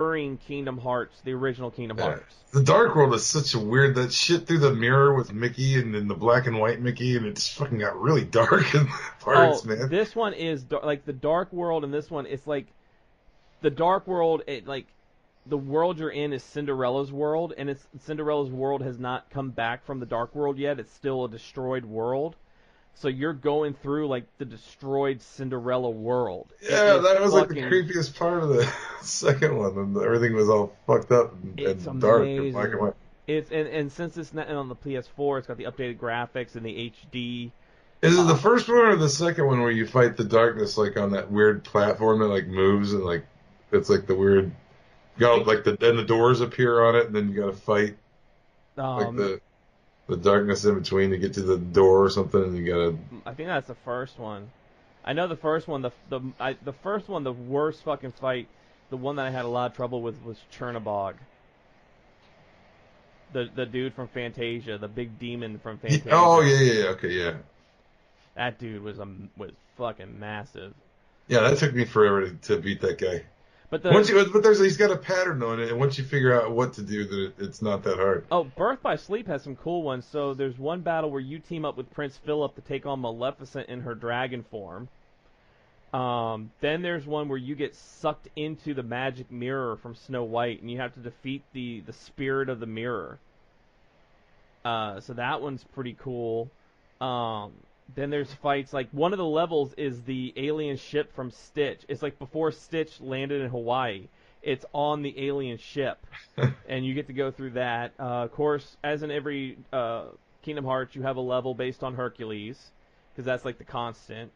during Kingdom Hearts, the original Kingdom Yeah. Hearts. The Dark World is such a weird, that shit through the mirror with Mickey and then the black and white Mickey, and it's fucking got really dark in parts, Oh, man. this one is like the Dark World, and this one it's like the Dark World. It like the world you're in is Cinderella's world, and it's Cinderella's world has not come back from the Dark World yet. It's still a destroyed world. So you're going through like the destroyed Cinderella world. It Yeah, is that was like the fucking. creepiest part of the second one, and everything was all fucked up It's and dark and black and amazing. white. It's and since it's not on the PS4, it's got the updated graphics and the HD. Is it the Uh, first one or the second one where you fight the darkness like on that weird platform that like moves and like it's like the weird, you got like the doors appear on it and then you got to fight like um, the darkness in between to get to the door or something, and you gotta. I think that's the first one. I know the first one. The first one, the worst fucking fight, the one that I had a lot of trouble with was Chernobog. The dude from Fantasia, the big demon from Oh Fantasia. yeah, okay, yeah, That dude was fucking massive. yeah. That took me forever to beat that guy. But He's got a pattern on it, and once you figure out what to do, then it's not that hard. Birth by Sleep has some cool ones. So there's one battle where you team up with Prince Philip to take on Maleficent in her dragon form. Then there's one where you get sucked into the magic mirror from Snow White, and you have to defeat the spirit of the mirror. So that one's pretty cool. Then there's fights like one of the levels is the alien ship from Stitch. It's like before Stitch landed in Hawaii. It's on the alien ship, and you get to go through that. Of course, as in every Kingdom Hearts, you have a level based on Hercules, because that's like the constant.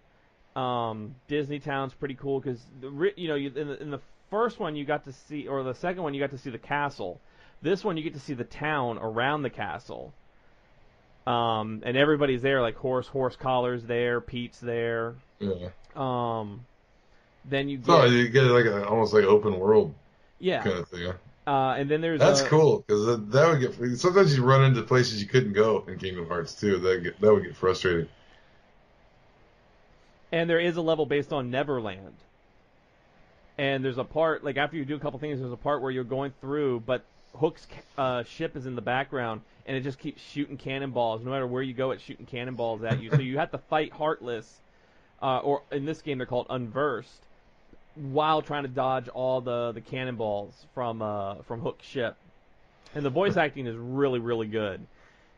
Disney Town's pretty cool because in the first one you got to see, or the second one you got to see the castle. This one you get to see the town around the castle. And everybody's there, like Horse Collar's there, Pete's there. Yeah. Then you So get you get like almost like open world yeah, kind of thing. Huh? and then there's That's cool because that would get. Sometimes you run into places you couldn't go in Kingdom Hearts too. That would get frustrating. and there is a level based on Neverland. And there's a part like after you do a couple things, there's a part where you're going through, but Hook's ship is in the background, and it just keeps shooting cannonballs. No matter where you go, it's shooting cannonballs at you. So you have to fight Heartless, or in this game they're called Unversed, while trying to dodge all the cannonballs from Hook's ship. And the voice acting is really really good.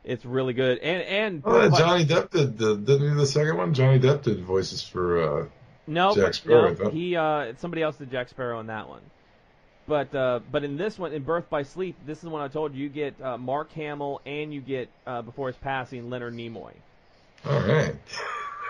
It's really good. And Oh, yeah, Johnny Depp didn't he do the second one? Johnny Depp did voices for Jack Sparrow, I thought. he somebody else did Jack Sparrow in that one. But in this one, in Birth by Sleep, this is the one I told you. You get Mark Hamill, and you get before his passing Leonard Nimoy. All right,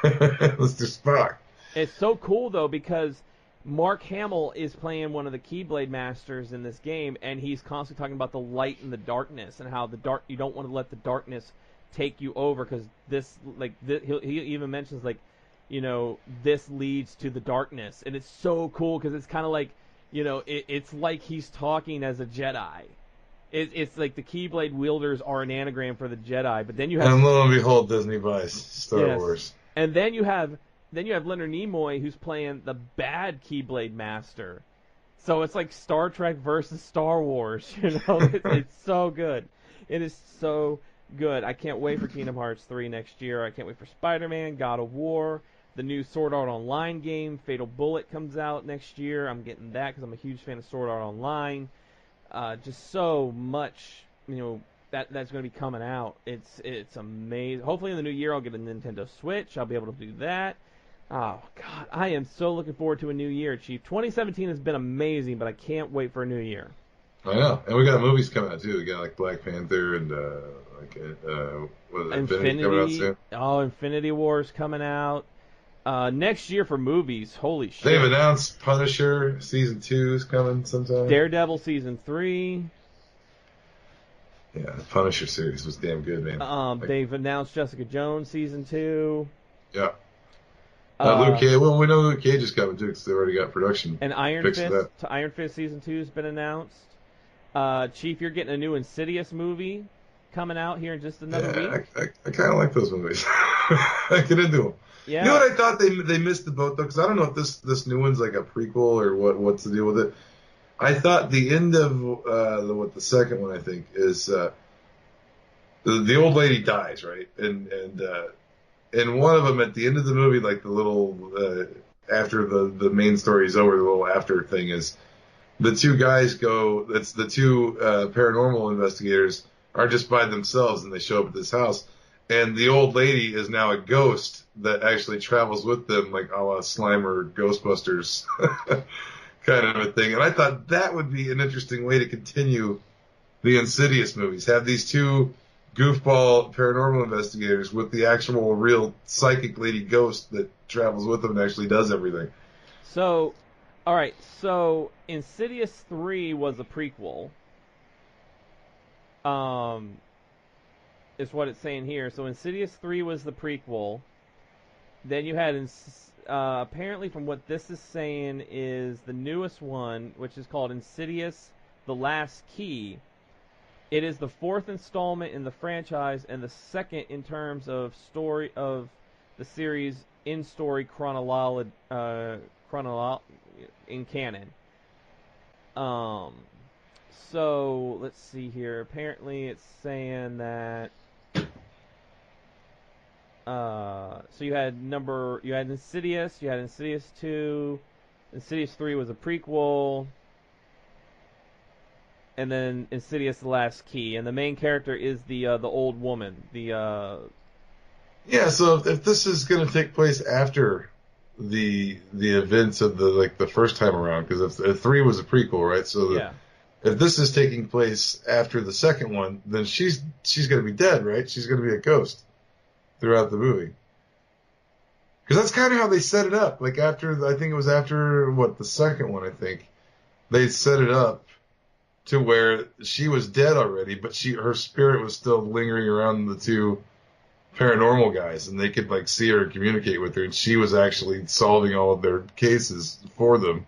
let's do Spock. It's so cool though because Mark Hamill is playing one of the Keyblade masters in this game, and he's constantly talking about the light and the darkness, and how you don't want to let the darkness take you over because he even mentions like, this leads to the darkness, and it's so cool because it's kind of like. It's like he's talking as a Jedi. It's like the Keyblade wielders are an anagram for the Jedi, but then you have And lo and behold, Disney buys Star yes. Wars. And then you have Leonard Nimoy who's playing the bad Keyblade master. So it's like Star Trek versus Star Wars. It's so good. It is so good. I can't wait for Kingdom Hearts 3 next year. I can't wait for Spider-Man, God of War. The new Sword Art Online game, Fatal Bullet, comes out next year. I'm getting that because I'm a huge fan of Sword Art Online. Just so much, that's going to be coming out. It's amazing. Hopefully in the new year I'll get a Nintendo Switch. I'll be able to do that. Oh, God. I am so looking forward to a new year, Chief. 2017 has been amazing, but I can't wait for a new year. I know. And we got movies coming out, too. We got, like, Black Panther and, what is it, Infinity coming out soon. Oh, Infinity War's coming out. Next year for movies, holy shit. They've announced Punisher Season 2 is coming sometime. Daredevil Season 3. Yeah, the Punisher series was damn good, man. They've announced Jessica Jones Season 2. Yeah. Luke Cage. Well, we know Luke Cage is coming, too, because they already got production. And Iron fixed Fist, that. to Iron Fist Season 2 has been announced. Chief, you're getting a new Insidious movie coming out here in just another week. I kind of like those movies. I get into them. Yeah. You know what I thought they missed the boat though, because I don't know if this new one's like a prequel or what's the deal with it. I thought the end of the second one I think is the old lady dies, right? And one of them at the end of the movie, like the little after the main story is over, the little after thing is the two guys go. That's the two paranormal investigators are just by themselves, and they show up at this house, and the old lady is now a ghost that actually travels with them, like a la Slimer Ghostbusters kind of a thing. And I thought that would be an interesting way to continue the Insidious movies. Have these two goofball paranormal investigators with the actual real psychic lady ghost that travels with them and actually does everything. So, all right. So, Insidious 3 was a prequel. Is what it's saying here. So, Insidious 3 was the prequel. Then you had, apparently, from what this is saying, is the newest one, which is called Insidious: The Last Key. It is the fourth installment in the franchise and the second in terms of story of the series in story in canon. So let's see here. Apparently, it's saying that. So you had Insidious, you had Insidious 2, Insidious 3 was a prequel. And then Insidious: The Last Key, and the main character is the old woman. Yeah, so if this is going to take place after the events of the first time around, because if 3 was a prequel, right? So yeah. If this is taking place after the second one, then she's going to be dead, right? She's going to be a ghost throughout the movie. Because that's kind of how they set it up. Like I think it was after the second one, I think they set it up to where she was dead already, but her spirit was still lingering around the two paranormal guys, and they could see her and communicate with her, and she was actually solving all of their cases for them.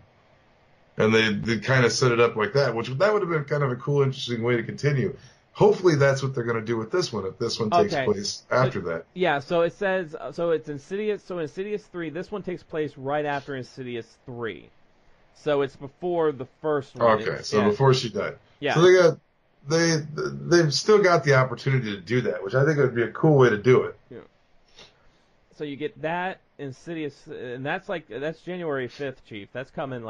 And they kind of set it up like that, that would have been kind of a cool, interesting way to continue. Hopefully that's what they're going to do with this one, if this one takes place after that. Yeah, so it says, it's Insidious, so Insidious 3, this one takes place right after Insidious 3. So it's before the first one. Okay, before she died. Yeah. So they've still got the opportunity to do that, which I think would be a cool way to do it. Yeah. So you get that Insidious, and that's January 5th, Chief. That's coming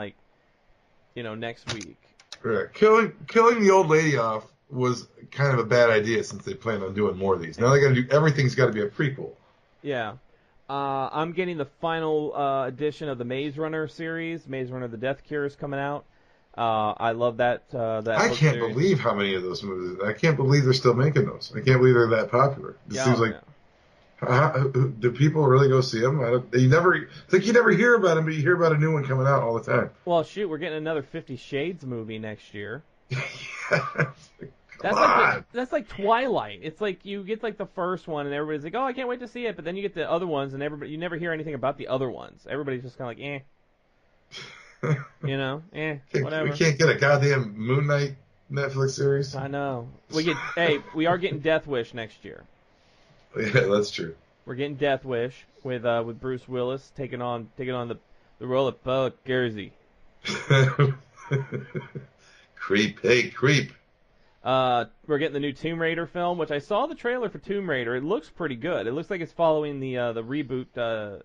next week. Yeah. Killing the old lady off was kind of a bad idea since they plan on doing more of these. Now they got to do everything's got to be a prequel. Yeah. I'm getting the final edition of the Maze Runner series. Maze Runner: The Death Cure is coming out. I love that. I can't believe how many of those movies. I can't believe they're still making those. I can't believe they're that popular. It seems like. Yeah. Do people really go see them? You never hear about them, but you hear about a new one coming out all the time. Well, shoot, we're getting another 50 Shades movie next year. That's like Twilight. It's like you get the first one and everybody's like, "Oh, I can't wait to see it," but then you get the other ones and you never hear anything about the other ones. Everybody's just kind of like, whatever. We can't get a goddamn Moon Knight Netflix series. I know. We are getting Death Wish next year. Yeah, that's true. We're getting Death Wish with Bruce Willis taking on the role of Bella Gersey. Creep, hey creep. We're getting the new Tomb Raider film, which I saw the trailer for Tomb Raider. It looks pretty good. It looks like it's following the reboot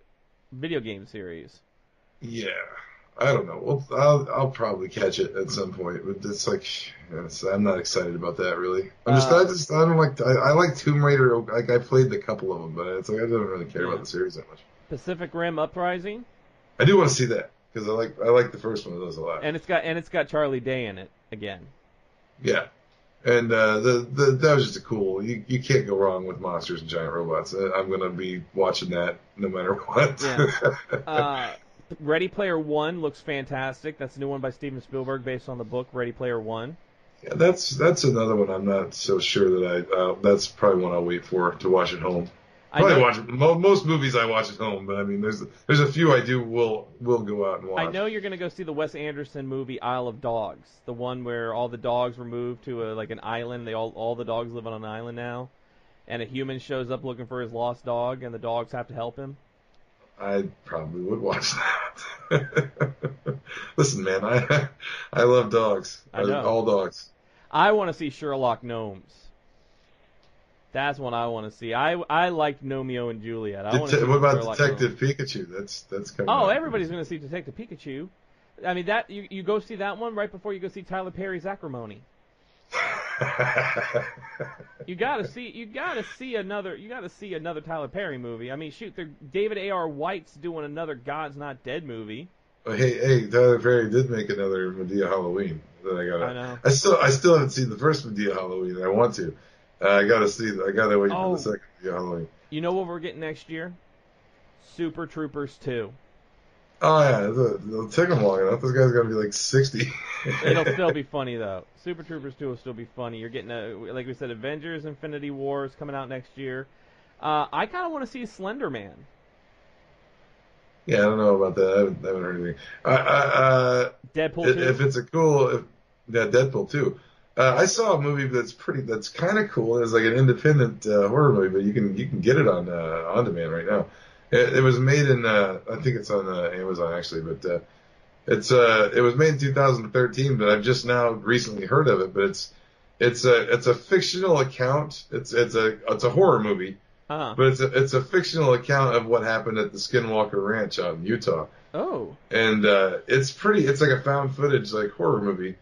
video game series. Yeah, I don't know. Well, I'll probably catch it at some point, but I'm not excited about that really. I like Tomb Raider. Like I played the couple of them, but it's like I don't really care about the series that much. Pacific Rim Uprising. I do want to see that because I like the first one of those a lot. And it's got Charlie Day in it again. Yeah. And that was just a cool. You can't go wrong with monsters and giant robots. I'm gonna be watching that no matter what. Yeah. Ready Player One looks fantastic. That's a new one by Steven Spielberg based on the book Ready Player One. Yeah, that's another one. I'm not so sure that that's probably one I'll wait for to watch at home. Most movies I watch at home, but I mean, there's a few I will go out and watch. I know you're gonna go see the Wes Anderson movie Isle of Dogs, the one where all the dogs were moved to an island. All the dogs live on an island now, and a human shows up looking for his lost dog, and the dogs have to help him. I probably would watch that. Listen, man, I love dogs. I know. All dogs. I want to see Sherlock Gnomes. That's what I want to see. I liked Romeo and Juliet. I want to see What some about Sherlock Gnomes. Detective Pikachu? That's coming Oh, out. everybody's going to see Detective Pikachu. I mean, that you go see that one right before you go see Tyler Perry's Acrimony. You gotta see another Tyler Perry movie. I mean, shoot, David A.R. White's doing another God's Not Dead movie. Oh, hey, Tyler Perry did make another Medea Halloween that I I gotta. know. I still haven't seen the first Medea Halloween. And I want to. I gotta see. I gotta wait for the Oh, second Medea Halloween. you know what we're getting next year? Super Troopers 2. Oh yeah, it'll take him long enough. This guy's gonna be like 60. It'll still be funny though. Super Troopers 2 will still be funny. You're getting like we said, Avengers: Infinity Wars coming out next year. I kind of want to see Slender Man. Yeah, I don't know about that. I haven't heard anything. Deadpool 2. If it's a cool, yeah, Deadpool too. I saw a movie that's kind of cool. It's like an independent horror movie, but you can get it on demand right now. It was made in I think it's on Amazon actually, but it was made in 2013. But I've just now recently heard of it. But it's a fictional account. It's a horror movie. Uh-huh. But it's a fictional account of what happened at the Skinwalker Ranch out in Utah. Oh. And it's like a found footage like horror movie.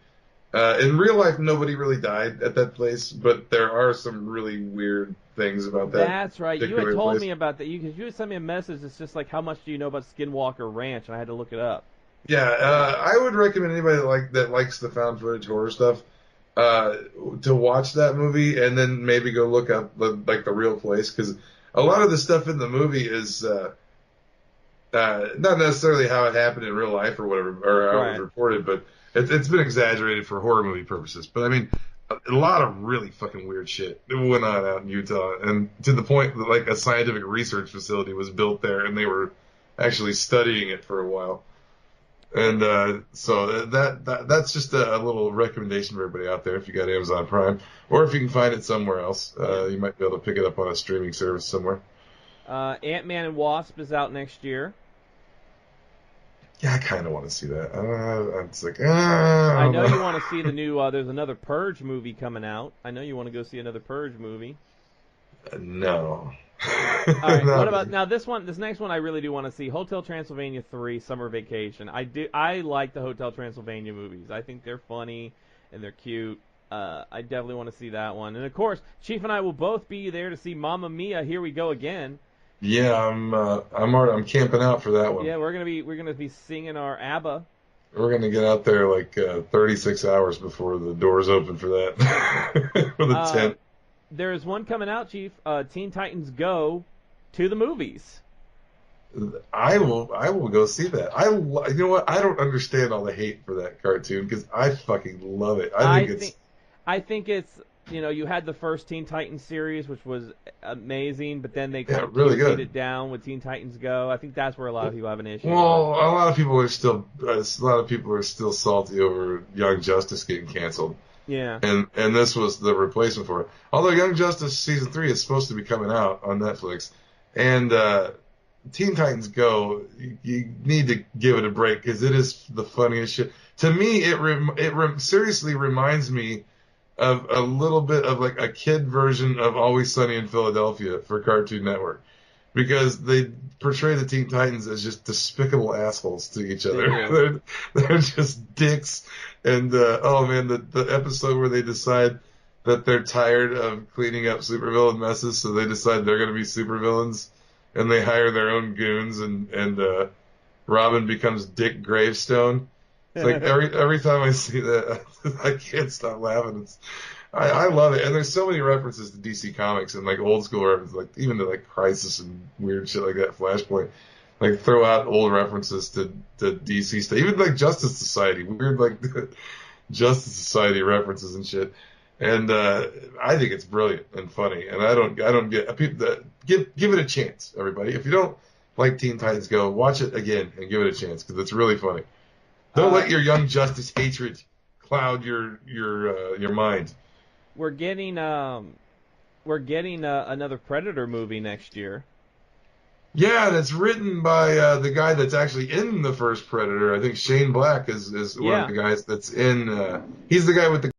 In real life, nobody really died at that place, but there are some really weird things about that. That's right. You had told place. me about that. You had sent me a message. It's just like, how much do you know about Skinwalker Ranch? And I had to look it up. Yeah, I would recommend anybody that likes the found footage horror stuff to watch that movie and then maybe go look up the real place, because a lot of the stuff in the movie is not necessarily how it happened in real life or whatever, or how it was reported, but it's been exaggerated for horror movie purposes. But I mean, a lot of really fucking weird shit went on out in Utah, and to the point that like a scientific research facility was built there, and they were actually studying it for a while. And so that's just a little recommendation for everybody out there if you got Amazon Prime, or if you can find it somewhere else. You might be able to pick it up on a streaming service somewhere. Ant-Man and Wasp is out next year. Yeah, I kind of want to see that. It's like, I know you want to see the new. There's another Purge movie coming out. I know you want to go see another Purge movie. No. All right. What about now? This next one, I really do want to see. Hotel Transylvania 3: Summer Vacation. I like the Hotel Transylvania movies. I think they're funny and they're cute. I definitely want to see that one. And of course, Chief and I will both be there to see Mamma Mia. Here we go again. Yeah, I'm camping out for that one. Yeah, we're gonna be singing our ABBA. We're gonna get out there like 36 hours before the doors open for that for the tent. There's one coming out, Chief. Teen Titans Go to the movies. I will go see that. You know what? I don't understand all the hate for that cartoon because I fucking love it. I think it's, you had the first Teen Titans series, which was amazing, but then they kind of really good. it down with Teen Titans Go. I think that's where a lot of people have an issue. Well, a lot of people are still salty over Young Justice getting canceled. Yeah. And this was the replacement for it. Although Young Justice season 3 is supposed to be coming out on Netflix, and Teen Titans Go, you need to give it a break because it is the funniest shit. To me, it seriously reminds me of a little bit of like a kid version of Always Sunny in Philadelphia for Cartoon Network, because they portray the Teen Titans as just despicable assholes to each other. They're just dicks. And oh man, the episode where they decide that they're tired of cleaning up supervillain messes, so they decide they're going to be supervillains, and they hire their own goons, and Robin becomes Dick Gravestone. It's like every time I see that, I can't stop laughing. I love it, and there's so many references to DC Comics and like old school references, like even to like Crisis and weird shit like that, Flashpoint. Like throw out old references to DC stuff, even like Justice Society, weird like Justice Society references and shit. And I think it's brilliant and funny, and I don't get people give it a chance, everybody. If you don't like Teen Titans Go, watch it again and give it a chance because it's really funny. Don't let your Young Justice hatred cloud your mind. We're getting another Predator movie next year. Yeah, and it's written by the guy that's actually in the first Predator. I think Shane Black is one of Yeah. the guys that's in. He's the guy with the